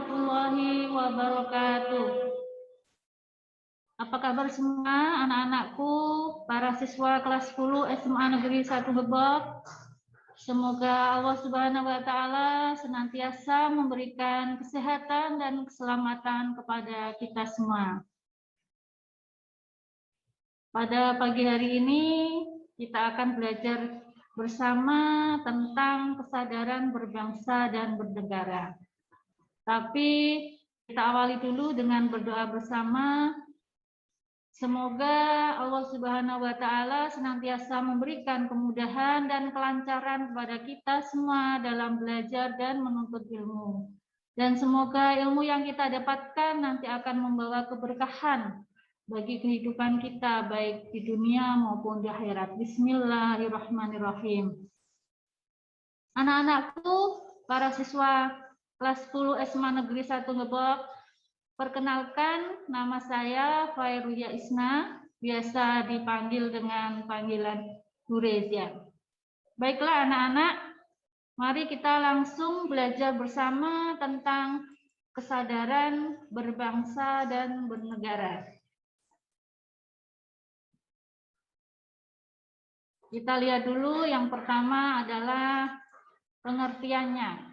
warahmatullahi wabarakatuh. Apa kabar semua anak-anakku, para siswa kelas 10 SMA Negeri 1 Gebok? Semoga Allah Subhanahu wa Ta'ala senantiasa memberikan kesehatan dan keselamatan kepada kita semua. Pada pagi hari ini kita akan belajar bersama tentang kesadaran berbangsa dan bernegara. Tapi kita awali dulu dengan berdoa bersama. Semoga Allah Subhanahu wa Ta'ala senantiasa memberikan kemudahan dan kelancaran kepada kita semua dalam belajar dan menuntut ilmu. Dan semoga ilmu yang kita dapatkan nanti akan membawa keberkahan bagi kehidupan kita, baik di dunia maupun di akhirat. Bismillahirrahmanirrahim. Anak-anakku, para siswa kelas 10 SMA Negeri 1 Gebok, perkenalkan, nama saya Fairuya Isna, biasa dipanggil dengan panggilan Bu Rezia. Baiklah anak-anak, mari kita langsung belajar bersama tentang kesadaran berbangsa dan bernegara. Kita lihat dulu, yang pertama adalah pengertiannya.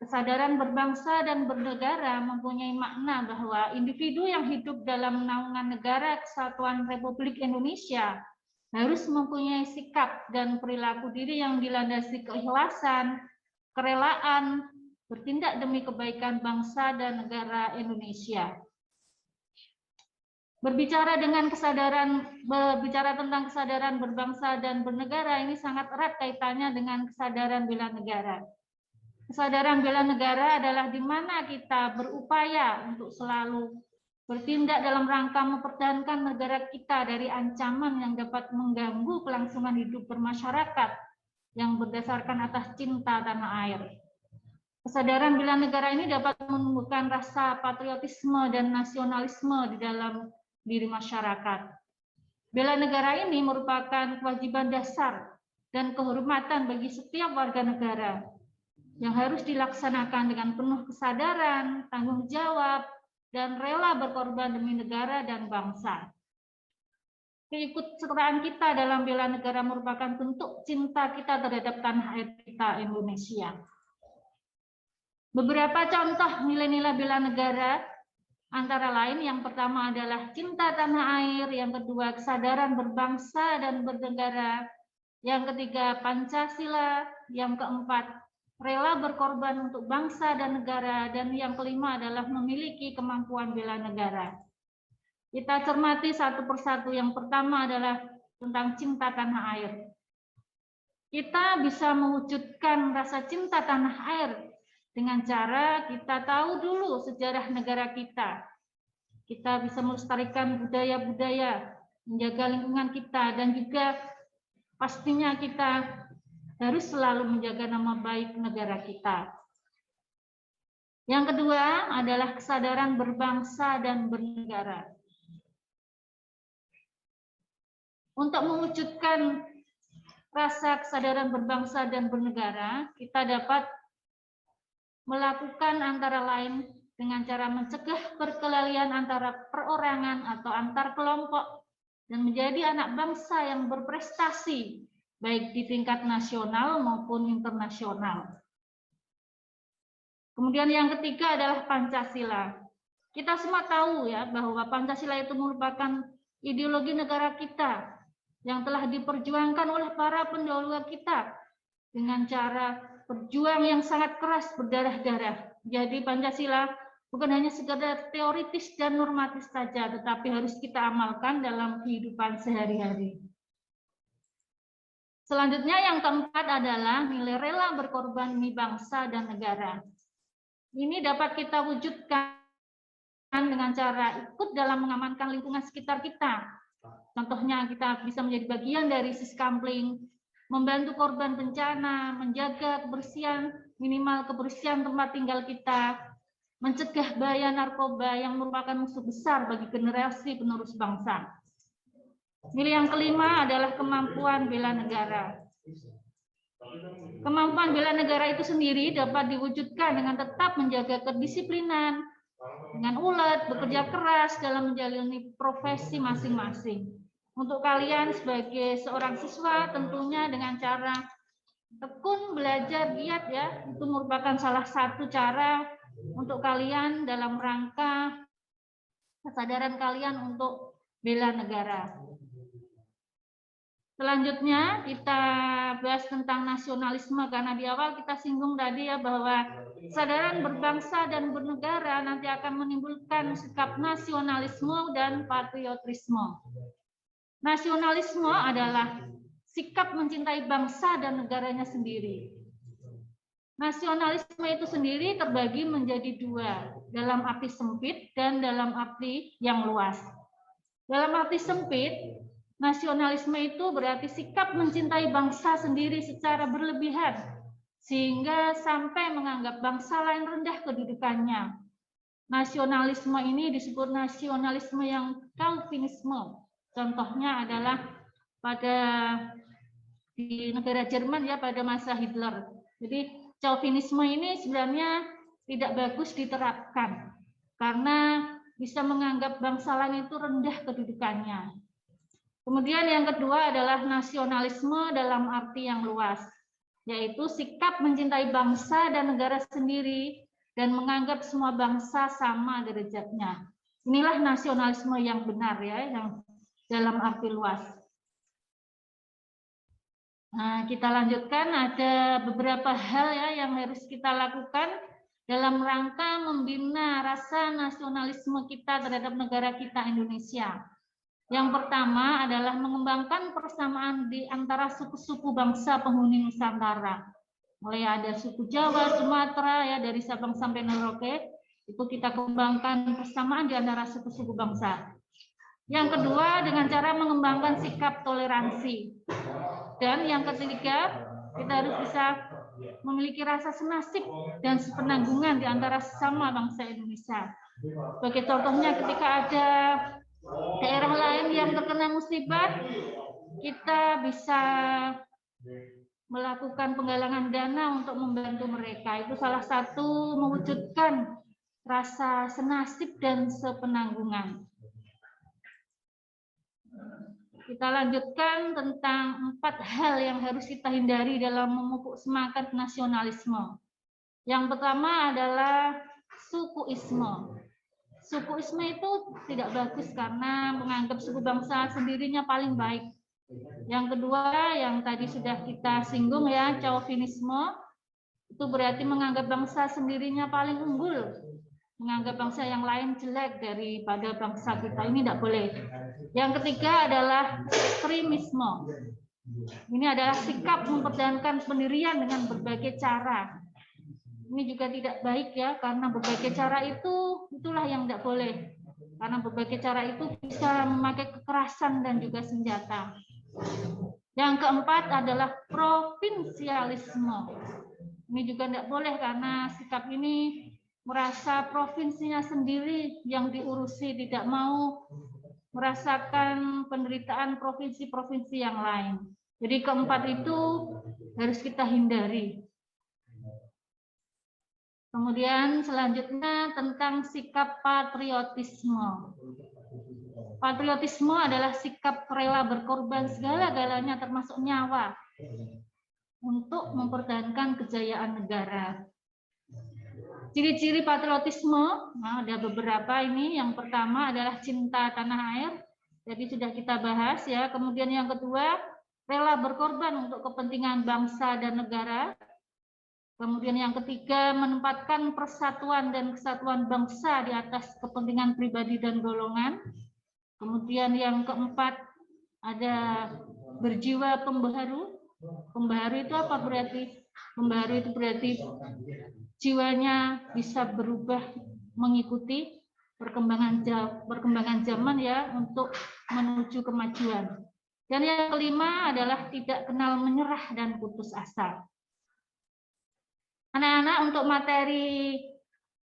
Kesadaran berbangsa dan bernegara mempunyai makna bahwa individu yang hidup dalam naungan negara Kesatuan Republik Indonesia harus mempunyai sikap dan perilaku diri yang dilandasi keikhlasan, kerelaan, bertindak demi kebaikan bangsa dan negara Indonesia. Berbicara tentang kesadaran berbangsa dan bernegara ini sangat erat kaitannya dengan kesadaran bela negara. Kesadaran bela negara adalah di mana kita berupaya untuk selalu bertindak dalam rangka mempertahankan negara kita dari ancaman yang dapat mengganggu kelangsungan hidup bermasyarakat yang berdasarkan atas cinta tanah air. Kesadaran bela negara ini dapat menumbuhkan rasa patriotisme dan nasionalisme di dalam diri masyarakat. Bela negara ini merupakan kewajiban dasar dan kehormatan bagi setiap warga negara yang harus dilaksanakan dengan penuh kesadaran, tanggung jawab, dan rela berkorban demi negara dan bangsa. Keikutsertaan kita dalam bela negara merupakan bentuk cinta kita terhadap tanah air kita, Indonesia. Beberapa contoh nilai-nilai bela negara, antara lain yang pertama adalah cinta tanah air, yang kedua kesadaran berbangsa dan bernegara, yang ketiga Pancasila, yang keempat rela berkorban untuk bangsa dan negara, dan yang kelima adalah memiliki kemampuan bela negara. Kita cermati satu persatu. Yang pertama adalah tentang cinta tanah air. Kita bisa mewujudkan rasa cinta tanah air dengan cara kita tahu dulu sejarah negara kita. Kita bisa melestarikan budaya-budaya, menjaga lingkungan kita, dan juga pastinya kita harus selalu menjaga nama baik negara kita. Yang kedua adalah kesadaran berbangsa dan bernegara. Untuk mewujudkan rasa kesadaran berbangsa dan bernegara, kita dapat melakukan antara lain dengan cara mencegah perkelahian antara perorangan atau antar kelompok dan menjadi anak bangsa yang berprestasi baik di tingkat nasional maupun internasional. Kemudian yang ketiga adalah Pancasila. Kita semua tahu ya bahwa Pancasila itu merupakan ideologi negara kita yang telah diperjuangkan oleh para pendahulu kita dengan cara berjuang yang sangat keras berdarah-darah. Jadi Pancasila bukan hanya sekedar teoritis dan normatif saja, tetapi harus kita amalkan dalam kehidupan sehari-hari. Selanjutnya yang keempat adalah nilai rela berkorban demi bangsa dan negara. Ini dapat kita wujudkan dengan cara ikut dalam mengamankan lingkungan sekitar kita. Contohnya kita bisa menjadi bagian dari Siskampling, membantu korban bencana, menjaga kebersihan, minimal kebersihan tempat tinggal kita, mencegah bahaya narkoba yang merupakan musuh besar bagi generasi penerus bangsa. Nilai yang kelima adalah kemampuan bela negara. Kemampuan bela negara itu sendiri dapat diwujudkan dengan tetap menjaga kedisiplinan, dengan ulet, bekerja keras dalam menjalani profesi masing-masing. Untuk kalian sebagai seorang siswa tentunya dengan cara tekun belajar giat ya, itu merupakan salah satu cara untuk kalian dalam rangka kesadaran kalian untuk bela negara. Selanjutnya kita bahas tentang nasionalisme, karena di awal kita singgung tadi ya bahwa kesadaran berbangsa dan bernegara nanti akan menimbulkan sikap nasionalisme dan patriotisme. Nasionalisme adalah sikap mencintai bangsa dan negaranya sendiri. Nasionalisme itu sendiri terbagi menjadi dua, dalam arti sempit dan dalam arti yang luas. Dalam arti sempit, nasionalisme itu berarti sikap mencintai bangsa sendiri secara berlebihan, sehingga sampai menganggap bangsa lain rendah kedudukannya. Nasionalisme ini disebut nasionalisme yang Calvinisme. Contohnya adalah pada di negara Jerman ya pada masa Hitler. Jadi Calvinisme ini sebenarnya tidak bagus diterapkan karena bisa menganggap bangsa lain itu rendah kedudukannya. Kemudian yang kedua adalah nasionalisme dalam arti yang luas, yaitu sikap mencintai bangsa dan negara sendiri dan menganggap semua bangsa sama derajatnya. Inilah nasionalisme yang benar ya, yang dalam arti luas. Nah, kita lanjutkan, ada beberapa hal ya yang harus kita lakukan dalam rangka membina rasa nasionalisme kita terhadap negara kita Indonesia. Yang pertama adalah mengembangkan persamaan di antara suku-suku bangsa penghuni Nusantara. Mulai ada suku Jawa, Sumatera ya dari Sabang sampai Merauke, itu kita kembangkan persamaan di antara suku-suku bangsa. Yang kedua dengan cara mengembangkan sikap toleransi. Dan yang ketiga, kita harus bisa memiliki rasa senasib dan sepenanggungan di antara sesama bangsa Indonesia. Sebagai contohnya ketika ada daerah lain yang terkena musibah, kita bisa melakukan penggalangan dana untuk membantu mereka. Itu salah satu mewujudkan rasa senasib dan sepenanggungan. Kita lanjutkan tentang 4 hal yang harus kita hindari dalam memupuk semangat nasionalisme. Yang pertama adalah sukuisme. Sukuisme itu tidak bagus karena menganggap suku bangsa sendirinya paling baik. Yang kedua, yang tadi sudah kita singgung ya, Chauvinisme, itu berarti menganggap bangsa sendirinya paling unggul. Menganggap bangsa yang lain jelek daripada bangsa kita, ini tidak boleh. Yang ketiga adalah ekstremisme. Ini adalah sikap mempertahankan pendirian dengan berbagai cara. Ini juga tidak baik ya, karena berbagai cara itulah yang tidak boleh. Karena berbagai cara itu bisa memakai kekerasan dan juga senjata. Yang keempat adalah provinsialisme. Ini juga tidak boleh karena sikap ini merasa provinsinya sendiri yang diurusi, tidak mau merasakan penderitaan provinsi-provinsi yang lain. Jadi keempat itu harus kita hindari. Kemudian selanjutnya tentang sikap patriotisme. Patriotisme adalah sikap rela berkorban segala-galanya termasuk nyawa untuk mempertahankan kejayaan negara. Ciri-ciri patriotisme, nah ada beberapa ini. Yang pertama adalah cinta tanah air. Jadi sudah kita bahas ya. Kemudian yang kedua, rela berkorban untuk kepentingan bangsa dan negara. Kemudian yang ketiga, menempatkan persatuan dan kesatuan bangsa di atas kepentingan pribadi dan golongan. Kemudian yang keempat, ada berjiwa pembaharu. Pembaharu itu apa berarti? Pembaharu itu berarti jiwanya bisa berubah mengikuti perkembangan zaman ya untuk menuju kemajuan. Dan yang kelima adalah tidak kenal menyerah dan putus asa. Anak-anak, untuk materi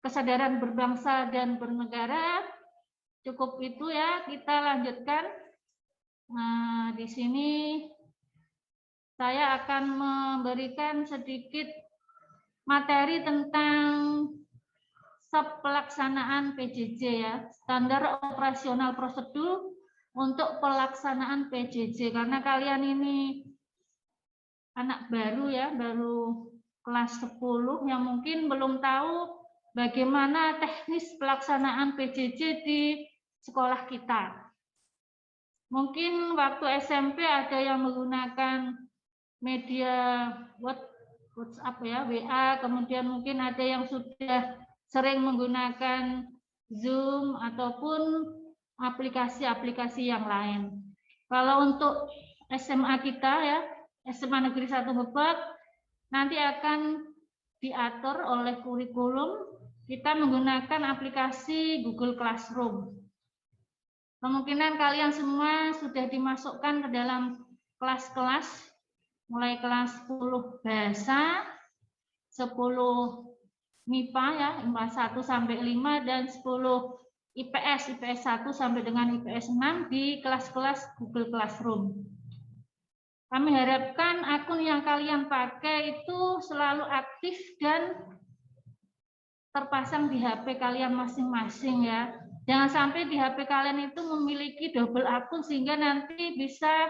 kesadaran berbangsa dan bernegara cukup itu ya, kita lanjutkan. Nah, di sini saya akan memberikan sedikit materi tentang pelaksanaan PJJ ya, standar operasional prosedur untuk pelaksanaan PJJ, karena kalian ini anak baru ya, baru kelas 10 yang mungkin belum tahu bagaimana teknis pelaksanaan PJJ di sekolah kita. Mungkin waktu SMP ada yang menggunakan media WhatsApp ya, WA, kemudian mungkin ada yang sudah sering menggunakan Zoom ataupun aplikasi-aplikasi yang lain. Kalau untuk SMA kita ya, SMA Negeri 1 Lebak, nanti akan diatur oleh kurikulum kita menggunakan aplikasi Google Classroom. Kemungkinan kalian semua sudah dimasukkan ke dalam kelas-kelas, mulai kelas 10 bahasa, 10 MIPA ya, MIPA 1 sampai 5 dan 10 IPS 1 sampai dengan IPS 6 di kelas-kelas Google Classroom. Kami harapkan akun yang kalian pakai itu selalu aktif dan terpasang di HP kalian masing-masing ya. Jangan sampai di HP kalian itu memiliki double akun sehingga nanti bisa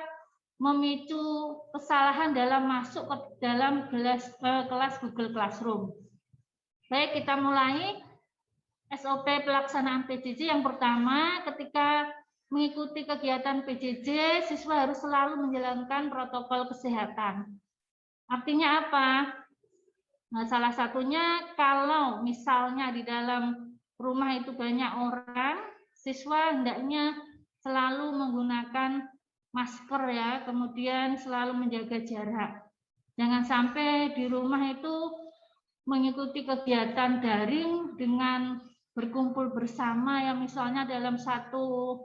memicu kesalahan dalam masuk ke dalam kelas Google Classroom. Baik, kita mulai SOP pelaksanaan PJJ. Yang pertama, ketika mengikuti kegiatan PJJ, siswa harus selalu menjalankan protokol kesehatan. Artinya apa? Nah, salah satunya kalau misalnya di dalam rumah itu banyak orang, siswa hendaknya selalu menggunakan masker ya, kemudian selalu menjaga jarak. Jangan sampai di rumah itu mengikuti kegiatan daring dengan berkumpul bersama ya, misalnya dalam satu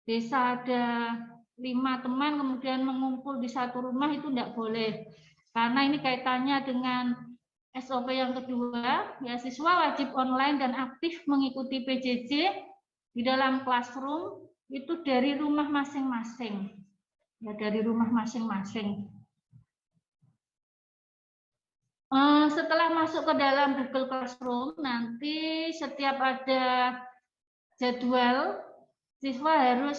desa ada 5 teman kemudian mengumpul di satu rumah, itu tidak boleh. Karena ini kaitannya dengan SOP yang kedua, ya, siswa wajib online dan aktif mengikuti PJJ di dalam classroom itu dari rumah masing-masing. Ya, dari rumah masing-masing. Setelah masuk ke dalam Google Classroom, nanti setiap ada jadwal, siswa harus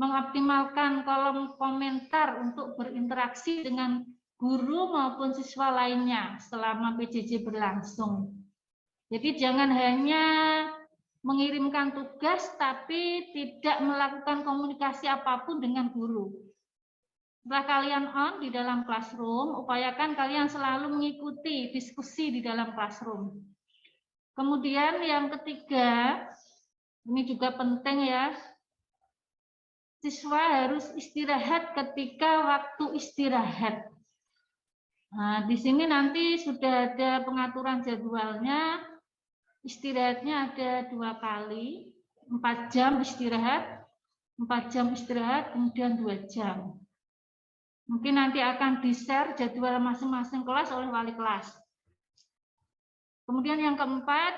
mengoptimalkan kolom komentar untuk berinteraksi dengan guru maupun siswa lainnya selama PJJ berlangsung. Jadi jangan hanya mengirimkan tugas tapi tidak melakukan komunikasi apapun dengan guru. Setelah kalian on di dalam classroom, upayakan kalian selalu mengikuti diskusi di dalam classroom. Kemudian yang ketiga, ini juga penting ya, siswa harus istirahat ketika waktu istirahat. Nah, di sini nanti sudah ada pengaturan jadwalnya, istirahatnya ada 2 kali, 4 jam istirahat, 4 jam istirahat, kemudian 2 jam. Mungkin nanti akan di-share jadwal masing-masing kelas oleh wali kelas. Kemudian yang keempat,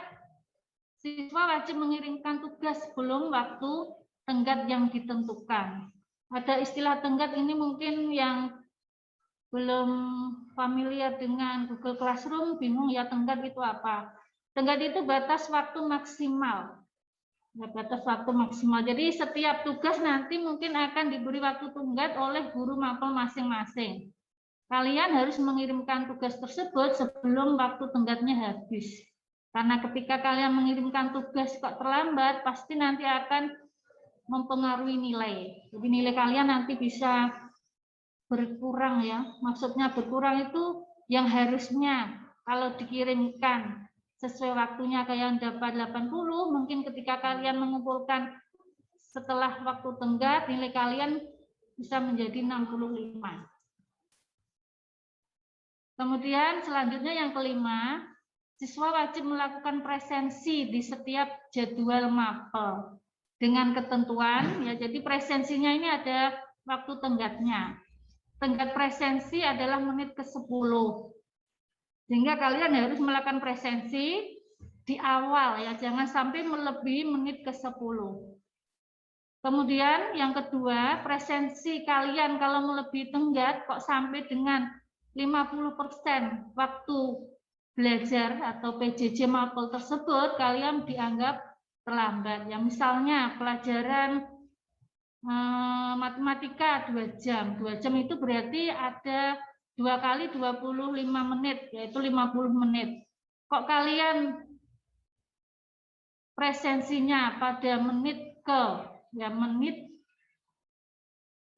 siswa wajib mengirimkan tugas sebelum waktu tenggat yang ditentukan. Ada istilah tenggat ini mungkin yang belum familiar dengan Google Classroom, bingung ya tenggat itu apa. Tenggat itu batas waktu maksimal. Ya, batas waktu maksimal. Jadi setiap tugas nanti mungkin akan diberi waktu tenggat oleh guru mapel masing-masing. Kalian harus mengirimkan tugas tersebut sebelum waktu tenggatnya habis. Karena ketika kalian mengirimkan tugas kok terlambat, pasti nanti akan mempengaruhi nilai. Jadi nilai kalian nanti bisa berkurang ya. Maksudnya berkurang itu yang harusnya kalau dikirimkan sesuai waktunya kalian dapat 80, mungkin ketika kalian mengumpulkan setelah waktu tenggat nilai kalian bisa menjadi 65. Kemudian selanjutnya yang kelima, siswa wajib melakukan presensi di setiap jadwal mapel dengan ketentuan ya. Jadi presensinya ini ada waktu tenggatnya. Tenggat presensi adalah menit ke-10. Sehingga kalian harus melakukan presensi di awal ya, jangan sampai melebihi menit ke-10. Kemudian yang kedua, presensi kalian kalau melebihi tenggat kok sampai dengan 50% waktu belajar atau PJJ mapel tersebut kalian dianggap terlambat. Ya misalnya pelajaran matematika 2 jam. 2 jam itu berarti ada 2 kali 25 menit, yaitu 50 menit. Kok kalian presensinya pada menit ke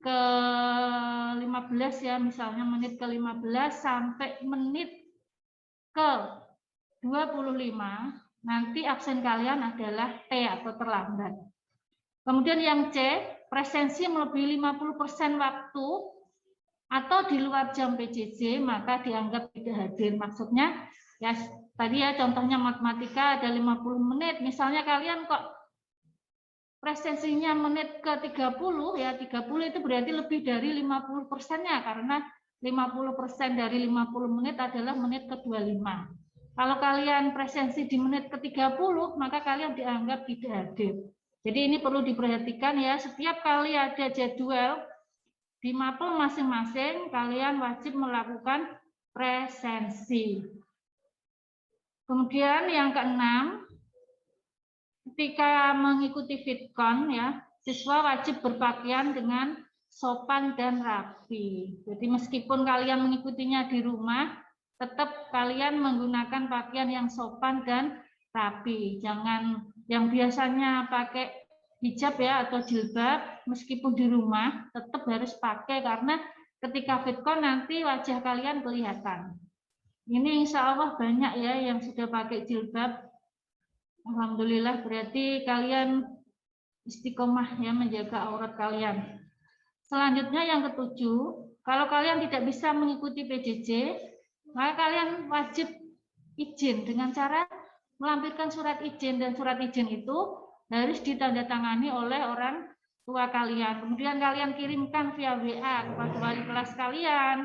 ke 15 ya, misalnya menit ke 15 sampai menit ke 25, nanti absen kalian adalah T atau terlambat. Kemudian yang C, presensi melebihi 50% waktu atau di luar jam PJJ, maka dianggap tidak hadir. Maksudnya, ya tadi ya contohnya matematika ada 50 menit, misalnya kalian kok presensinya menit ke 30, ya 30 itu berarti lebih dari 50%-nya, karena 50% dari 50 menit adalah menit ke 25. Kalau kalian presensi di menit ke 30, maka kalian dianggap tidak hadir. Jadi ini perlu diperhatikan ya, setiap kali ada jadwal di mapel masing-masing, kalian wajib melakukan presensi. Kemudian yang keenam, ketika mengikuti Fitcon ya, siswa wajib berpakaian dengan sopan dan rapi. Jadi meskipun kalian mengikutinya di rumah, tetap kalian menggunakan pakaian yang sopan dan rapi. Jangan yang biasanya pakai hijab ya atau jilbab, meskipun di rumah tetap harus pakai, karena ketika Fitcon nanti wajah kalian kelihatan. Ini insya Allah banyak ya yang sudah pakai jilbab. Alhamdulillah, berarti kalian istiqomah ya menjaga aurat kalian. Selanjutnya yang ketujuh, kalau kalian tidak bisa mengikuti PJJ, maka kalian wajib izin dengan cara melampirkan surat izin, dan surat izin itu harus ditandatangani oleh orang tua kalian. Kemudian kalian kirimkan via WA kepada wali kelas kalian,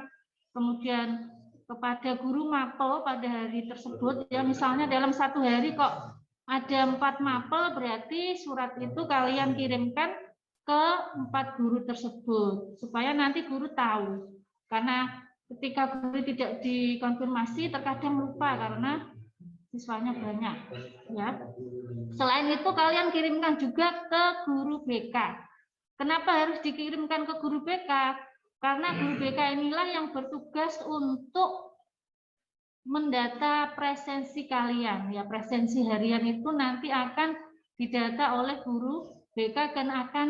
kemudian kepada guru mapel pada hari tersebut. Ya misalnya dalam satu hari kok ada 4 mapel, berarti surat itu kalian kirimkan ke 4 guru tersebut, supaya nanti guru tahu. Karena ketika guru tidak dikonfirmasi, terkadang lupa karena siswanya banyak. Ya. Selain itu kalian kirimkan juga ke guru BK. Kenapa harus dikirimkan ke guru BK? Karena guru BK inilah yang bertugas untuk mendata presensi kalian. Ya, presensi harian itu nanti akan didata oleh guru BK dan akan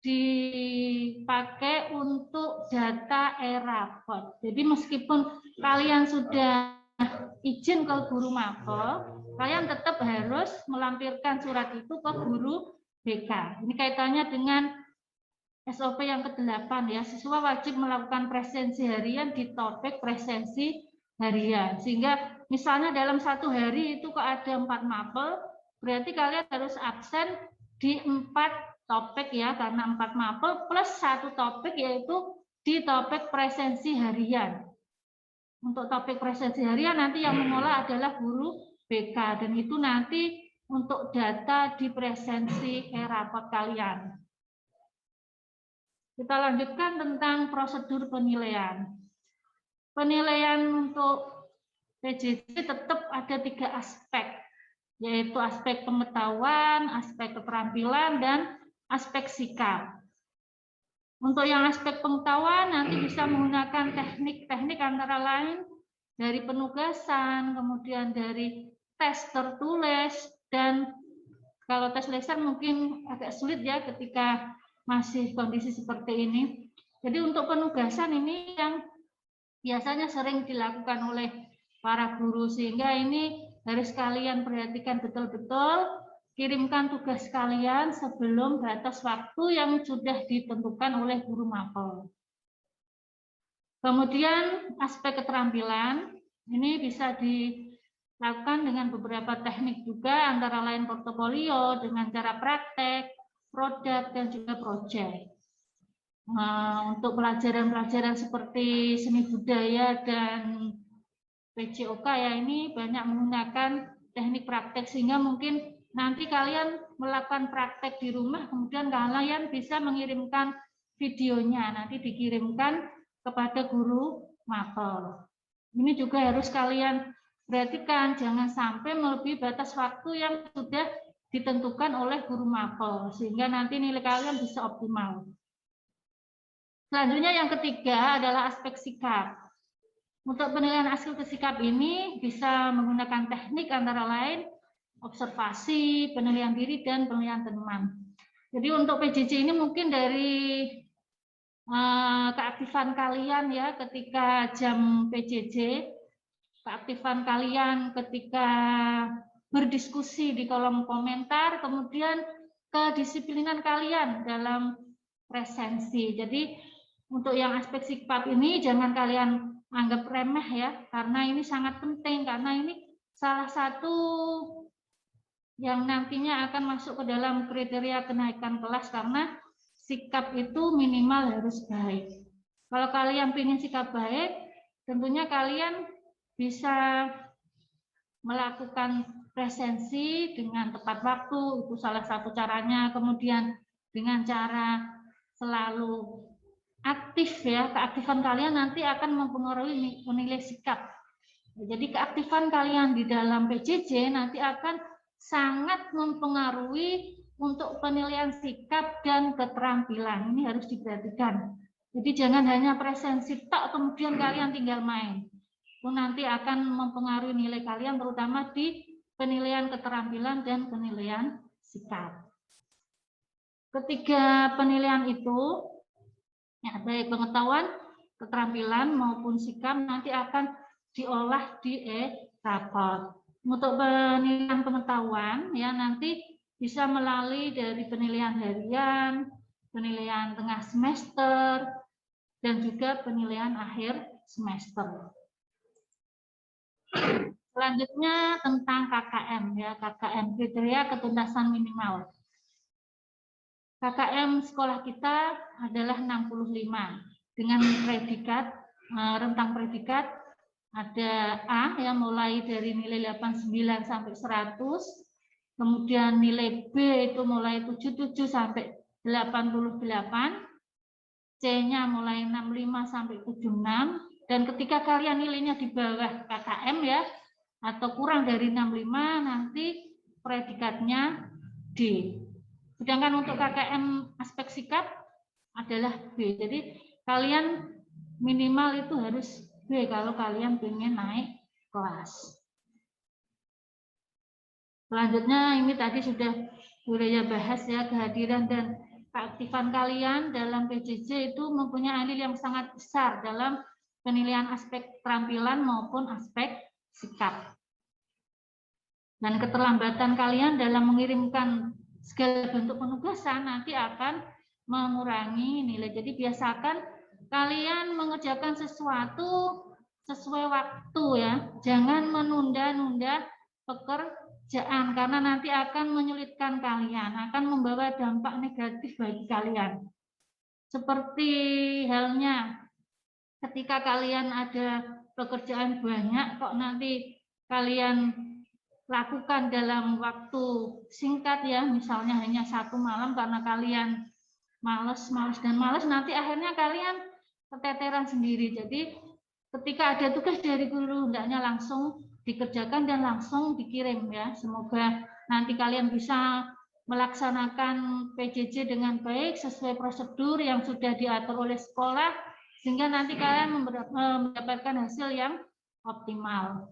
dipakai untuk data e-raport. Jadi meskipun kalian sudah izin ke guru mapel, kalian tetap harus melampirkan surat itu ke guru BK. Ini kaitannya dengan SOP yang ke-8 ya. Siswa wajib melakukan presensi harian di topik presensi harian, sehingga misalnya dalam satu hari itu kok ada 4 mapel, berarti kalian harus absen di 4 topik ya, karena 4 mapel plus 1 topik yaitu di topik presensi harian. Untuk topik presensi harian nanti yang mengolah adalah guru BK, dan itu nanti untuk data di presensi e-raport kalian. Kita lanjutkan tentang prosedur penilaian. Penilaian untuk PJJ tetap ada 3 aspek, yaitu aspek pengetahuan, aspek keterampilan, dan aspek sikap. Untuk yang aspek pengetahuan nanti bisa menggunakan teknik-teknik antara lain dari penugasan, kemudian dari tes tertulis, dan kalau tes lisan mungkin agak sulit ya ketika masih kondisi seperti ini. Jadi untuk penugasan ini yang biasanya sering dilakukan oleh para guru, sehingga ini harus kalian perhatikan betul-betul. Kirimkan tugas kalian sebelum batas waktu yang sudah ditentukan oleh guru mapel. Kemudian aspek keterampilan ini bisa dilakukan dengan beberapa teknik juga, antara lain portofolio dengan cara praktek, produk, dan juga proyek. Untuk pelajaran-pelajaran seperti seni budaya dan PJOK ya, ini banyak menggunakan teknik praktek, sehingga mungkin nanti kalian melakukan praktek di rumah, kemudian kalian bisa mengirimkan videonya, nanti dikirimkan kepada guru mapel. Ini juga harus kalian perhatikan, jangan sampai melebihi batas waktu yang sudah ditentukan oleh guru mapel, sehingga nanti nilai kalian bisa optimal. Selanjutnya yang ketiga adalah aspek sikap. Untuk penilaian aspek sikap ini bisa menggunakan teknik antara lain observasi, penilaian diri, dan penilaian teman. Jadi untuk PJJ ini mungkin dari keaktifan kalian ya ketika jam PJJ, keaktifan kalian ketika berdiskusi di kolom komentar, kemudian kedisiplinan kalian dalam presensi. Jadi untuk yang aspek sikap ini jangan kalian anggap remeh ya, karena ini sangat penting, karena ini salah satu yang nantinya akan masuk ke dalam kriteria kenaikan kelas, karena sikap itu minimal harus baik. Kalau kalian ingin sikap baik, tentunya kalian bisa melakukan presensi dengan tepat waktu, itu salah satu caranya. Kemudian dengan cara selalu aktif ya, keaktifan kalian nanti akan mempengaruhi nilai sikap. Jadi keaktifan kalian di dalam PJJ nanti akan sangat mempengaruhi untuk penilaian sikap dan keterampilan. Ini harus diperhatikan. Jadi jangan hanya presensi tok kemudian kalian tinggal main. Itu nanti akan mempengaruhi nilai kalian terutama di penilaian keterampilan dan penilaian sikap. Ketiga penilaian itu ya, baik pengetahuan, keterampilan maupun sikap nanti akan diolah di raport. Untuk penilaian pengetahuan ya nanti bisa melalui dari penilaian harian, penilaian tengah semester, dan juga penilaian akhir semester. Selanjutnya tentang KKM ya, KKM kriteria ketuntasan minimal. KKM sekolah kita adalah 65 dengan predikat, rentang predikat ada A yang mulai dari nilai 89 sampai 100, kemudian nilai B itu mulai 77 sampai 88, C-nya mulai 65 sampai 76, dan ketika kalian nilainya di bawah KKM ya, atau kurang dari 65, nanti predikatnya D. Sedangkan untuk KKM aspek sikap adalah B. Jadi kalian minimal itu harus B kalau kalian ingin naik kelas. Selanjutnya ini tadi sudah Bu Raya bahas ya, kehadiran dan keaktifan kalian dalam PJJ itu mempunyai andil yang sangat besar dalam penilaian aspek keterampilan maupun aspek sikap. Dan keterlambatan kalian dalam mengirimkan segala bentuk penugasan nanti akan mengurangi nilai. Jadi biasakan kalian mengerjakan sesuatu sesuai waktu ya. Jangan menunda-nunda pekerjaan karena nanti akan menyulitkan kalian, akan membawa dampak negatif bagi kalian. Seperti halnya ketika kalian ada pekerjaan banyak kok nanti kalian lakukan dalam waktu singkat ya, misalnya hanya 1 malam karena kalian males, nanti akhirnya kalian keteteran sendiri. Jadi ketika ada tugas dari guru, hendaknya langsung dikerjakan dan langsung dikirim ya. Semoga nanti kalian bisa melaksanakan PJJ dengan baik sesuai prosedur yang sudah diatur oleh sekolah, sehingga nanti kalian mendapatkan hasil yang optimal.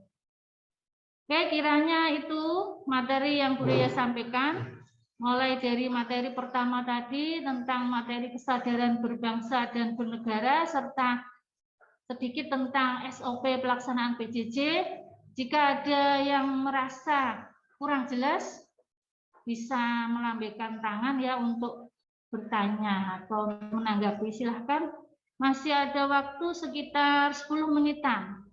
Oke, kiranya itu materi yang Bu Ria sampaikan, mulai dari materi pertama tadi tentang materi kesadaran berbangsa dan bernegara, serta sedikit tentang SOP pelaksanaan PJJ. Jika ada yang merasa kurang jelas, bisa melambaikan tangan ya untuk bertanya atau menanggapi. Silahkan, masih ada waktu sekitar 10 menitan.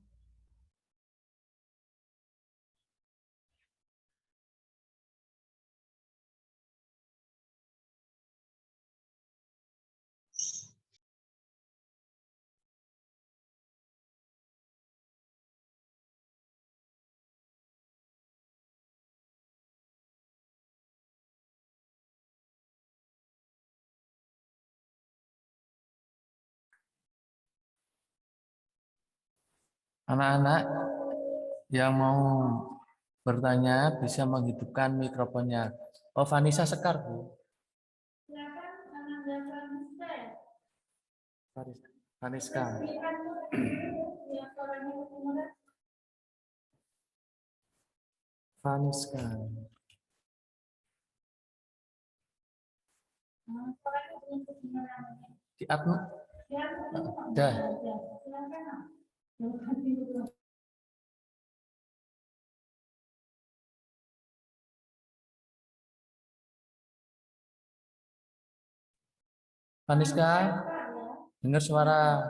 Anak-anak yang mau bertanya bisa menghidupkan mikrofonnya. Oh, Vanessa Sekar, Bu. Vanessa. Vanessa. Di admin. Dah. Vanessa, dengar suara.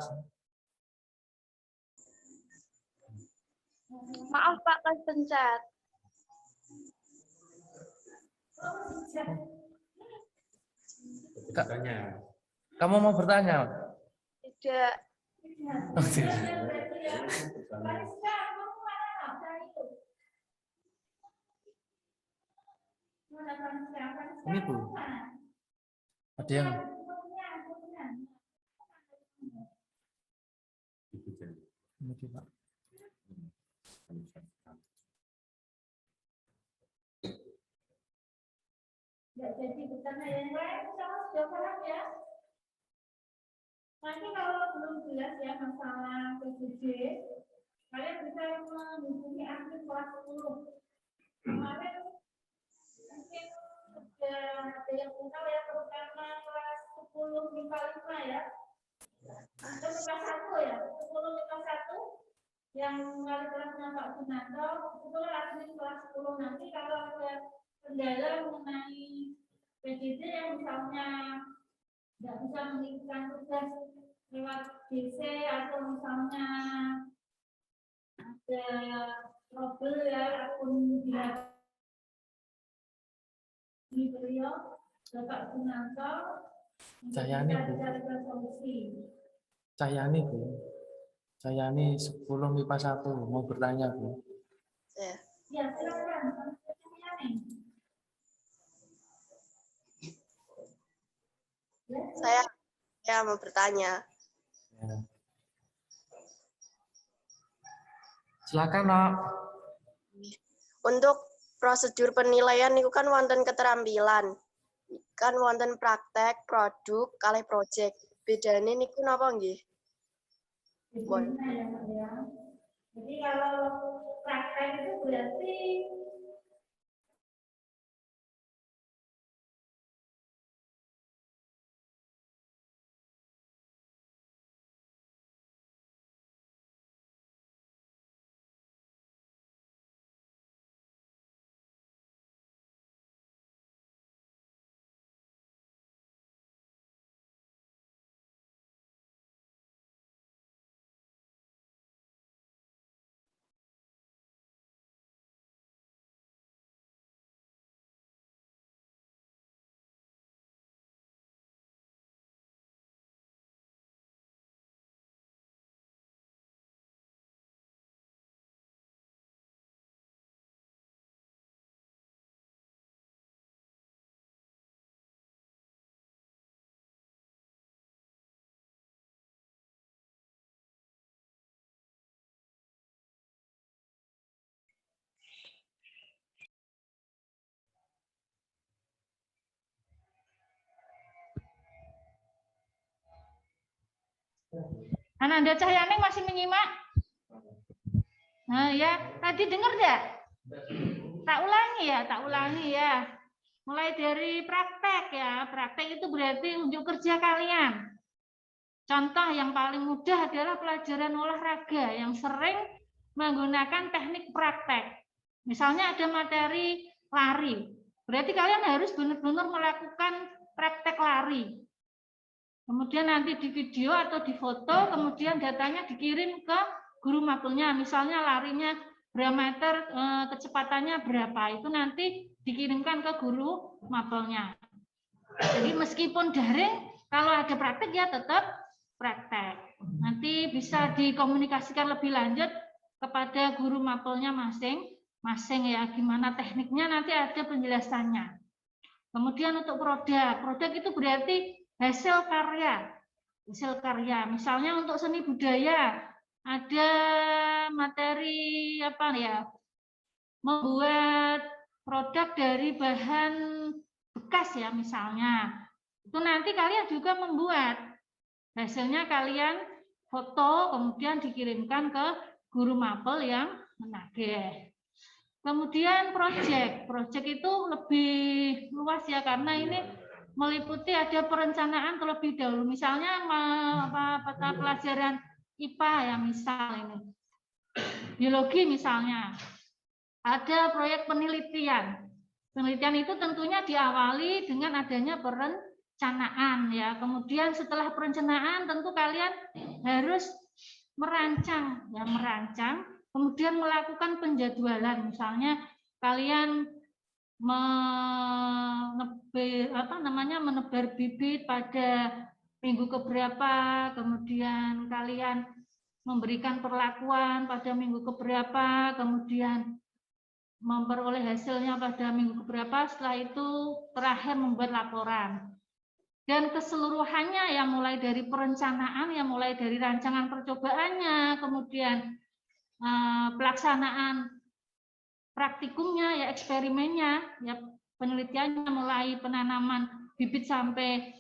Maaf Pak, kan pencet. Kamu mau bertanya? Tidak. Oh, tidak. Ini Bu. Ada yang ini Pak. Jadi bertanya yang lain, jawab ya. Nanti kalau belum jelas ya masalah PJJ, kalian bisa menghubungi admin kelas 10. Kemarin mungkin sudah ada yang kenal ya, terutama kelas 10 MIPA 5 ya. Atau MIPA 1 ya, 10 MIPA 1 yang wali kelasnya Pak Sunanto, itu admin kelas 10. Nanti kalau ada kendala mengenai PJJ yang misalnya nggak bisa mengirimkan tugas lewat DC atau misalnya ada trouble ya akun di beliau Bapak Sunanto Cahyani Bu. Cahyani Bu. Cahyani 10 MIPA 1 mau bertanya Bu. Ya silakan. Saya mau bertanya. Ya. Silakan, Nak. Untuk prosedur penilaian itu kan wonten keterampilan. Kan wonten praktek, produk, kali project. Bedane niku napa nggih? Jadi kalau praktek itu berarti Ananda Cahyani masih menyimak? Nah ya, tadi dengar enggak? Tak ulangi ya. Mulai dari praktek ya. Praktek itu berarti unjuk kerja kalian. Contoh yang paling mudah adalah pelajaran olahraga yang sering menggunakan teknik praktek. Misalnya ada materi lari. Berarti kalian harus benar-benar melakukan praktek lari. Kemudian nanti di video atau di foto, kemudian datanya dikirim ke guru mapelnya. Misalnya larinya berapa meter, kecepatannya berapa, itu nanti dikirimkan ke guru mapelnya. Jadi meskipun daring, kalau ada praktek ya tetap praktek. Nanti bisa dikomunikasikan lebih lanjut kepada guru mapelnya masing-masing ya, gimana tekniknya nanti ada penjelasannya. Kemudian untuk produk itu berarti hasil karya. Misalnya untuk seni budaya ada materi apa ya, membuat produk dari bahan bekas ya misalnya, itu nanti kalian juga membuat, hasilnya kalian foto kemudian dikirimkan ke guru mapel yang menagih. Kemudian project itu lebih luas ya, karena ini meliputi ada perencanaan terlebih dahulu, misalnya mata pelajaran IPA ya, misal ini biologi misalnya, ada proyek penelitian. Penelitian itu tentunya diawali dengan adanya perencanaan ya. Kemudian setelah perencanaan tentu kalian harus merancang ya, kemudian melakukan penjadwalan. Misalnya kalian menebar bibit pada minggu keberapa, kemudian kalian memberikan perlakuan pada minggu keberapa, kemudian memperoleh hasilnya pada minggu keberapa, setelah itu terakhir membuat laporan. Dan keseluruhannya yang mulai dari perencanaan, yang mulai dari rancangan percobaannya, kemudian pelaksanaan praktikumnya, ya eksperimennya, ya penelitiannya mulai penanaman bibit sampai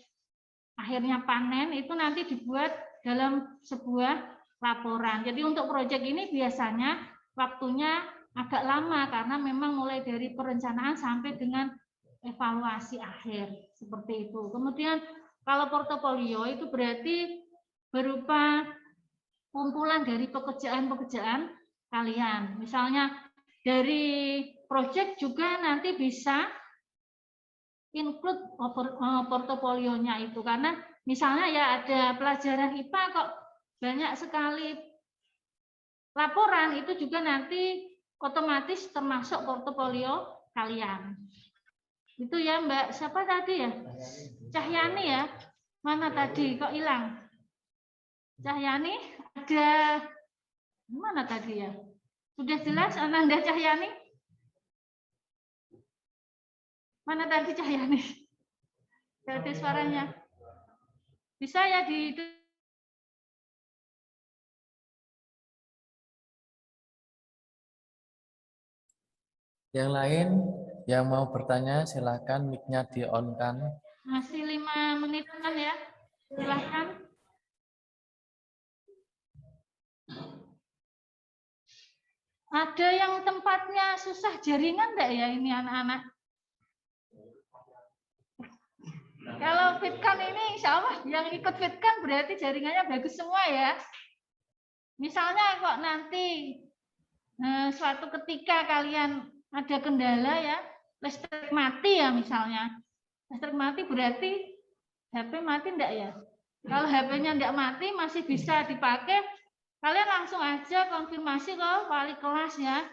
akhirnya panen, itu nanti dibuat dalam sebuah laporan. Jadi untuk proyek ini biasanya waktunya agak lama karena memang mulai dari perencanaan sampai dengan evaluasi akhir seperti itu. Kemudian kalau portofolio itu berarti berupa kumpulan dari pekerjaan-pekerjaan kalian. Misalnya dari proyek juga nanti bisa include portofolionya itu, karena misalnya ya ada pelajaran IPA kok banyak sekali laporan, itu juga nanti otomatis termasuk portofolio kalian. Itu ya Mbak, siapa tadi ya? Cahyani ya? Mana tadi? Kok hilang? Cahyani? Ada mana tadi ya? Sudah jelas Ananda Cahyani? Mana tadi Cahyani? Ada suaranya. Bisa ya di Yang lain yang mau bertanya silakan mic-nya di-on-kan. masih 5 menitan ya. Silakan. Ada yang tempatnya susah jaringan enggak ya ini anak-anak? Kalau Fitkan ini insya Allah yang ikut Fitkan berarti jaringannya bagus semua ya. Misalnya kok nanti suatu ketika kalian ada kendala ya, listrik mati ya misalnya. Listrik mati berarti HP mati enggak ya? Kalau HP-nya enggak mati masih bisa dipakai, kalian langsung aja konfirmasi ke wali kelas ya.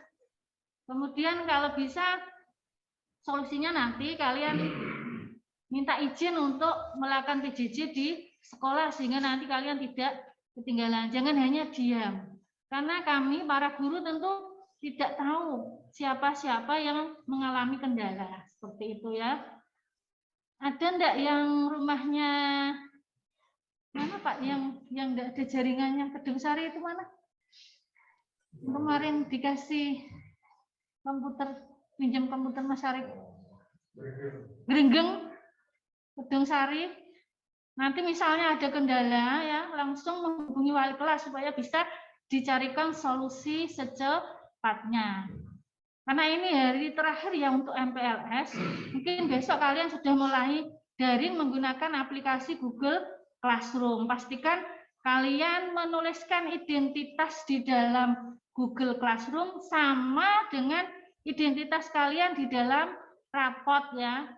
Kemudian kalau bisa solusinya nanti kalian minta izin untuk melakukan PJJ di sekolah sehingga nanti kalian tidak ketinggalan. Jangan hanya diam. Karena kami para guru tentu tidak tahu siapa-siapa yang mengalami kendala seperti itu ya. Ada enggak yang rumahnya mana Pak yang enggak ada jaringannya, Kedung Sari itu mana? Kemarin dikasih komputer, pinjam komputer Mas Arif. Geringgeng, Kedung Sari. Nanti misalnya ada kendala ya, langsung menghubungi wali kelas supaya bisa dicarikan solusi secepatnya. Karena ini hari terakhir ya untuk MPLS, mungkin besok kalian sudah mulai daring menggunakan aplikasi Google Classroom. Pastikan kalian menuliskan identitas di dalam Google Classroom sama dengan identitas kalian di dalam rapot ya.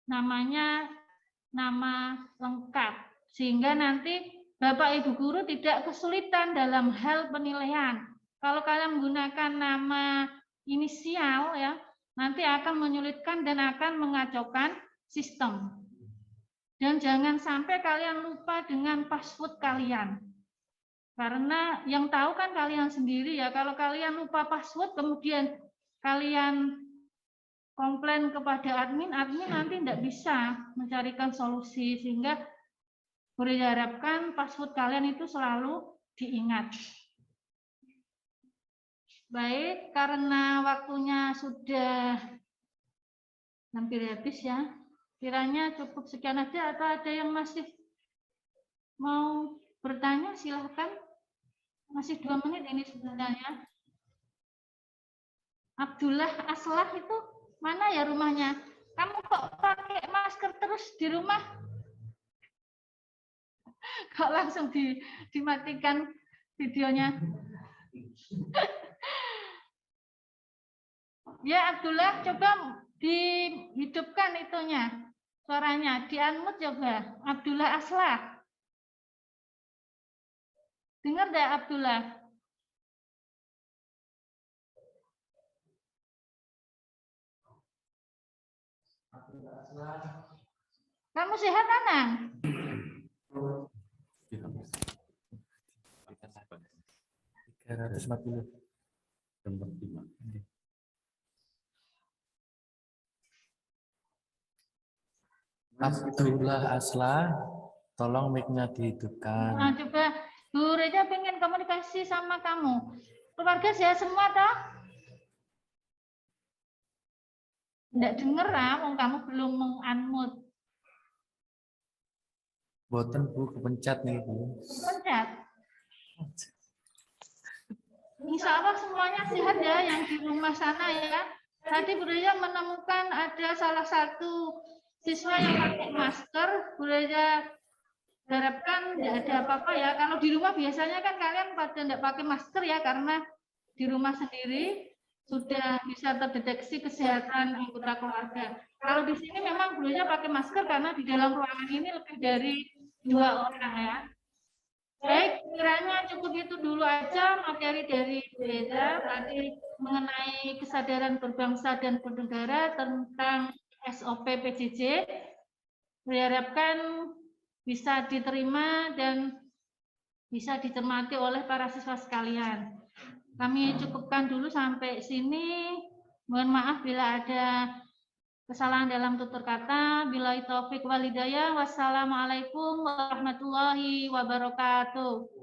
Namanya nama lengkap. Sehingga nanti Bapak Ibu guru tidak kesulitan dalam hal penilaian. Kalau kalian menggunakan nama inisial ya, nanti akan menyulitkan dan akan mengacaukan sistem. Dan jangan sampai kalian lupa dengan password kalian. Karena yang tahu kan kalian sendiri ya, kalau kalian lupa password kemudian kalian komplain kepada admin nanti tidak bisa mencarikan solusi, sehingga diharapkan password kalian itu selalu diingat. Baik, karena waktunya sudah hampir habis ya. Kiranya cukup sekian aja atau ada yang masih mau bertanya, silahkan. Masih 2 menit ini sebenarnya. Abdullah Aslah itu mana ya rumahnya? Kamu kok pakai masker terus di rumah? Kok langsung dimatikan videonya? Ya Abdullah, coba dihidupkan itunya, suaranya, di-unmute coba. Abdullah Aslah. Dengar enggak Abdullah? Kamu sehat, Anang? Abdullah Aslah, tolong mic-nya dihidupkan. Nah, coba Bu Reda pengen komunikasi sama kamu. Keluarga sehat semua toh? Enggak denger wong kamu belum meng-unmute. Boten Bu, kepencet nih Bu. Pencet. Insya Allah semuanya sehat ya yang di rumah sana ya. Tadi Bu Reda menemukan ada salah satu siswa yang pakai masker. Bu Reda harapkan tidak ada apa-apa ya. Kalau di rumah biasanya kan kalian pada tidak pakai masker ya karena di rumah sendiri sudah bisa terdeteksi kesehatan anggota keluarga. Kalau di sini memang dulunya pakai masker karena di dalam ruangan ini lebih dari 2 orang ya. Baik, kiranya cukup itu dulu aja materi dari Beda tadi mengenai kesadaran berbangsa dan bernegara tentang SOP PJJ. Diharapkan bisa diterima dan bisa dicermati oleh para siswa sekalian. Kami cukupkan dulu sampai sini. Mohon maaf bila ada kesalahan dalam tutur kata. Billahi taufik wal hidayah. Wassalamualaikum warahmatullahi wabarakatuh.